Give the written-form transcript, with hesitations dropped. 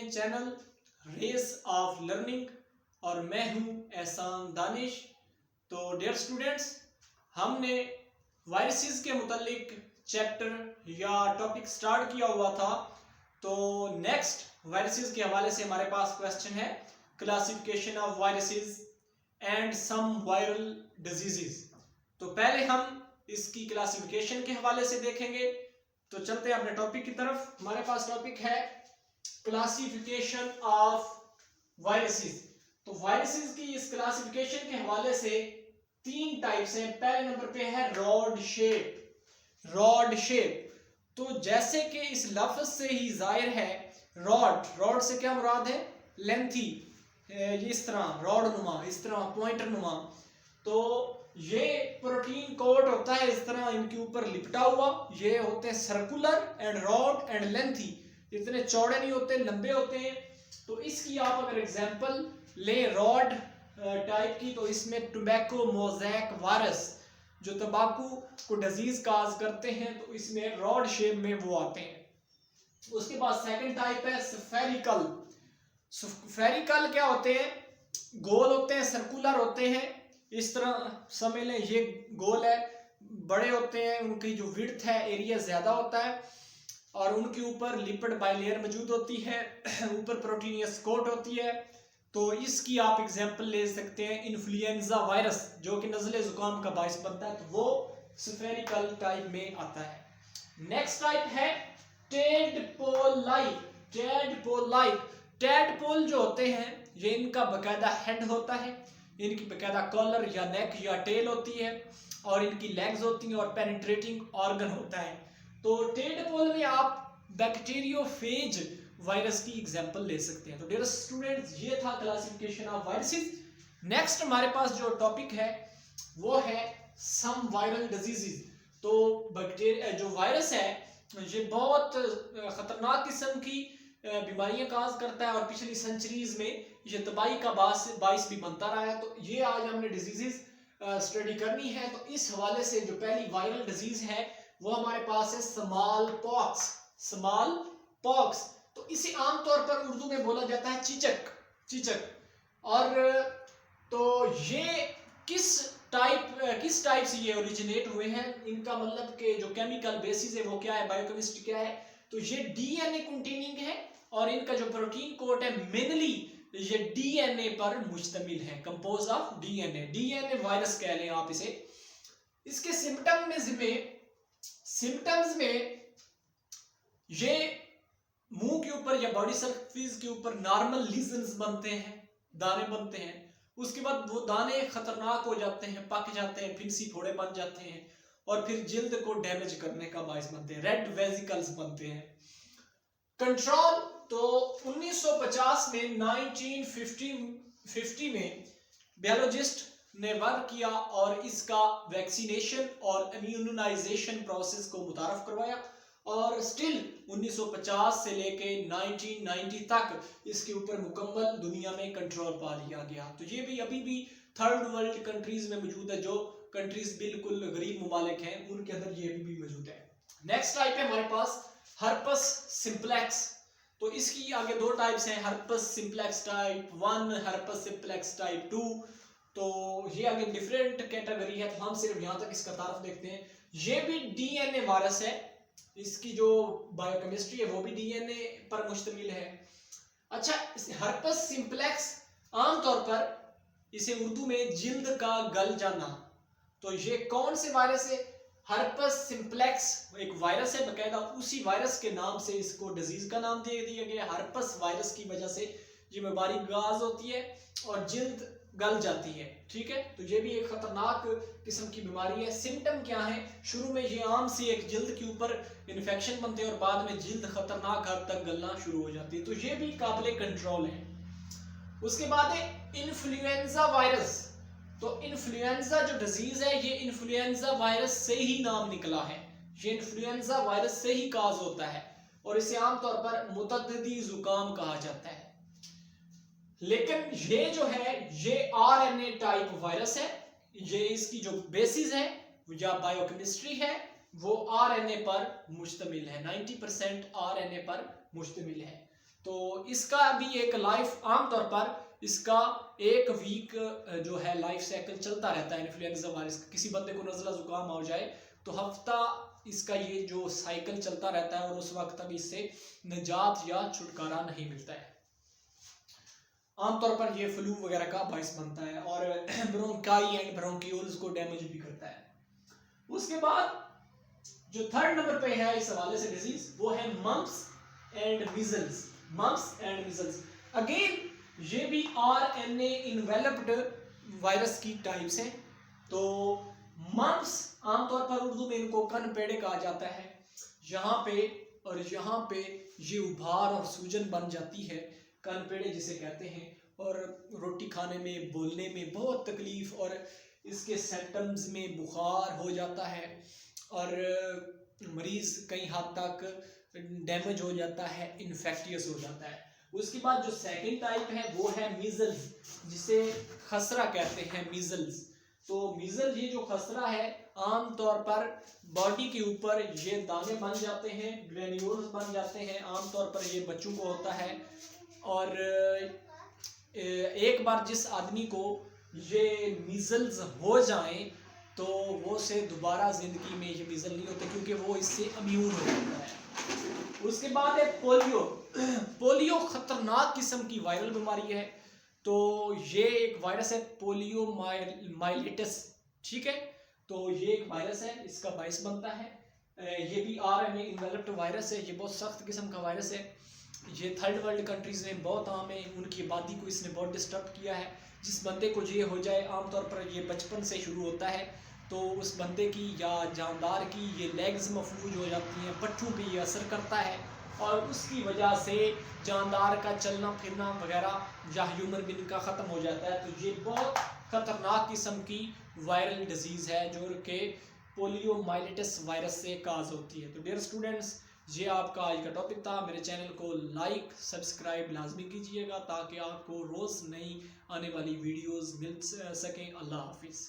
Channel race of learning और मैं हूं एहसान दानिश। तो डियर स्टूडेंट्स, हमने वायरसेस के मुतालिक चैप्टर या टॉपिक स्टार्ट किया हुआ था। तो नेक्स्ट वायरसेस के हवाले से हमारे पास क्वेश्चन है classification of viruses and some viral diseases. तो पहले हम इसकी क्लासिफिकेशन के हवाले से देखेंगे। तो चलते हैं अपने टॉपिक की तरफ। हमारे पास टॉपिक है क्लासिफिकेशन ऑफ वायरसेस। तो वायरसेस की इस क्लासिफिकेशन के हवाले से तीन टाइप्स हैं। पहले नंबर पे है रॉड शेप। रॉड शेप तो जैसे कि इस लफ्ज से ही जाहिर है, रॉड से क्या मुराद है? लेंथी, ये इस तरह रॉड नुमा, इस तरह पॉइंटर नुमा। तो ये प्रोटीन कोट होता है इस तरह इनके ऊपर लिपटा हुआ। ये होते हैं circular and rod and lengthy, इतने चौड़े नहीं होते, लंबे होते हैं। तो इसकी आप अगर एग्जांपल ले रॉड टाइप की, तो इसमें टोबैको मोज़ैक वायरस जो तंबाकू को डिजीज काज करते हैं, तो इसमें रॉड शेप में वो आते हैं। उसके बाद सेकंड टाइप है स्फेरिकल। स्फेरिकल क्या होते हैं? गोल होते हैं, सर्कुलर होते हैं, इस तरह समझ लें। ये गोल है, बड़े होते हैं, उनकी जो विड्थ है, एरिया ज्यादा होता है और उनके ऊपर लिपिड बाइलेयर मौजूद होती है, ऊपर प्रोटीनियस कोट होती है। तो इसकी आप एग्जांपल ले सकते हैं इन्फ्लुएंजा वायरस जो कि नज़ले जुकाम का बायस बनता है, तो वो स्फेरिकल टाइप में आता है। नेक्स्ट टाइप है टेडपोलाइट। टेडपोल जो होते हैं, ये इनका बकायदा हेड होता है, इनकी बकायदा कॉलर या नेक या टेल होती है और इनकी लेग्स होती हैं और पेनिट्रेटिंग ऑर्गन होता है। तो टेडपोल में आप बैक्टीरियोफेज वायरस की एग्जांपल ले सकते हैं। तो डियर स्टूडेंट्स, ये था क्लासिफिकेशन ऑफ वायरसेस। नेक्स्ट हमारे पास जो टॉपिक है वो है सम वायरल डिजीजेस। तो बैक्टीरिया जो वायरस है, ये बहुत खतरनाक किस्म की बीमारियां काज करता है और पिछली सेंचुरीज में ये तबाही का बाइस भी बनता रहा है। तो ये आज हमने डिजीजेस स्टडी करनी है। तो इस हवाले से जो पहली वायरल डिजीज है वो हमारे पास है स्मॉल पॉक्स। तो इसे आमतौर पर उर्दू में बोला जाता है चीचक। और तो ये किस टाइप से ये ओरिजिनेट हुए हैं, इनका मतलब कि जो केमिकल बेसिस है वो क्या है, बायोकेमिस्ट्री क्या है, तो ये डीएनए कंटेनिंग है और इनका जो प्रोटीन कोट है मेनली ये डीएनए पर मुश्तमिल है, कंपोज ऑफ डीएनए वायरस कह लें आप इसे। इसके सिम्टम्स में ये मुंह के ऊपर या बॉडी सरफेस के ऊपर नॉर्मल लीजन्स बनते हैं, दाने बनते हैं। उसके बाद वो दाने खतरनाक हो जाते हैं, पक जाते हैं, फिर फोड़े बन जाते हैं और फिर जिल्द को डैमेज करने का बायस बनते हैं, रेड वेजिकल्स बनते हैं। कंट्रोल तो 1950 में 1950 में बायोलॉजिस्ट ने वर्क किया और इसका वैक्सीनेशन और इम्यूनाइजेशन प्रोसेस को मुतारफ करवाया और स्टिल 1950 से लेके 1990 तक इसके ऊपर मुकम्मल दुनिया में कंट्रोल पा लिया गया। तो ये भी अभी भी थर्ड वर्ल्ड कंट्रीज में मौजूद है, जो कंट्रीज बिल्कुल गरीब मुमालिक हैं उनके अंदर ये भी मौजूद है। नेक्स्ट टाइप है हमारे पास हर्पस सिंप्लेक्स। तो इसकी आगे दो टाइप्स हैं, herpes simplex type 1, herpes simplex type 2। तो ये आगे डिफरेंट कैटेगरी है, तो हम सिर्फ यहाँ तक इसका तारुफ देखते हैं। ये भी डीएनए वायरस है, इसकी जो बायोकेमिस्ट्री है वो भी डीएनए पर मुश्तमिल है। अच्छा, हर्पस सिंप्लेक्स आमतौर पर इसे उर्दू में जिल्द का गल जाना। तो ये कौन से वायरस है? हर्पस सिंप्लेक्स एक वायरस है, बकायदा उसी वायरस के नाम से इसको डिजीज का नाम दे दिया गया। हर्पस वायरस की वजह से ये बीमारी गाज होती है और जिल्द गल जाती है, ठीक है। तो ये भी एक खतरनाक किस्म की बीमारी है। सिम्टम क्या है? शुरू में ये आम सी एक जिल्द के ऊपर इन्फेक्शन बनते हैं और बाद में जिल्द खतरनाक हद तक गलना शुरू हो जाती है। तो ये भी काबिले कंट्रोल है। उसके बाद है इन्फ्लुएंजा वायरस। तो इन्फ्लुएंजा जो डिजीज है, ये इन्फ्लुएंजा वायरस से ही नाम निकला है, ये इन्फ्लुएंजा वायरस से ही काज होता है और इसे आमतौर पर मुतअद्दिदी जुकाम कहा जाता है। लेकिन ये जो है ये आरएनए टाइप वायरस है। ये इसकी जो बेसिस है या बायोकेमिस्ट्री है वो आरएनए पर मुश्तमिल है, 90% आरएनए पर मुश्तमिल है। तो इसका भी एक लाइफ, आमतौर पर इसका 1 वीक जो है लाइफ साइकिल चलता रहता है इन्फ्लुएंजा वायरस। किसी बंदे को नज़ला जुकाम हो जाए तो हफ्ता इसका ये जो साइकिल चलता रहता है और उस वक्त तक इससे निजात या छुटकारा नहीं मिलता है। आमतौर पर ये फ्लू वगैरह का बाइस बनता है और ब्रोंकाई एंड ब्रोंक्यूल्स को डैमेज भी करता है। उसके बाद जो 3rd नंबर पे है इस हवाले से डिजीज, वो है mumps and measles. Mumps and measles again ये भी RNA इन्वेलप्ड वायरस की टाइप्स हैं। तो मम्प्स आमतौर पर उर्दू में इनको कनपेड़े कहा जाता है। यहाँ पे ये उभार और सूजन बन जाती है, कनपेड़े जिसे कहते हैं, और रोटी खाने में, बोलने में बहुत तकलीफ, और इसके सिम्टम्स में बुखार हो जाता है और मरीज कई हद तक डैमेज हो जाता है, इन्फेक्टियस हो जाता है। उसके बाद जो 2nd टाइप है वो है मीजल्स, जिसे खसरा कहते हैं, मीजल्स। तो मीजल्स, ये जो खसरा है, आमतौर पर बॉडी के ऊपर ये दाने बन जाते हैं, ग्रेन्यूल्स बन जाते हैं। आमतौर पर ये बच्चों को होता है और एक बार जिस आदमी को ये मीजल्स हो जाए तो वो से दोबारा ज़िंदगी में ये मीजल नहीं होते, क्योंकि वो इससे इम्यून हो जाता है। उसके बाद है पोलियो। पोलियो खतरनाक किस्म की वायरल बीमारी है। तो ये एक वायरस है, पोलियो माइलिटिस, ठीक है। तो ये एक वायरस है, इसका बाइस बनता है। ये भी RNA इन्वेलप्ड वायरस है। ये बहुत सख्त किस्म का वायरस है। ये 3rd वर्ल्ड कंट्रीज़ में बहुत आम है, उनकी आबादी को इसने बहुत डिस्टर्ब किया है। जिस बंदे को ये हो जाए, आमतौर पर ये बचपन से शुरू होता है, तो उस बंदे की या जानदार की ये लेग्स मफलूज हो जाती हैं, पट्टों पे ये असर करता है और उसकी वजह से जानदार का चलना फिरना वगैरह या ह्यूमन बीइंग का ख़त्म हो जाता है। तो ये बहुत ख़तरनाक किस्म की वायरल डिजीज़ है जो कि पोलियोमाइलिटिस वायरस से काज होती है। तो डियर स्टूडेंट्स, ये आपका आज का टॉपिक था। मेरे चैनल को लाइक सब्सक्राइब लाजमी कीजिएगा ताकि आपको रोज़ नई आने वाली वीडियोज़ मिल सकें। अल्लाह हाफिज़।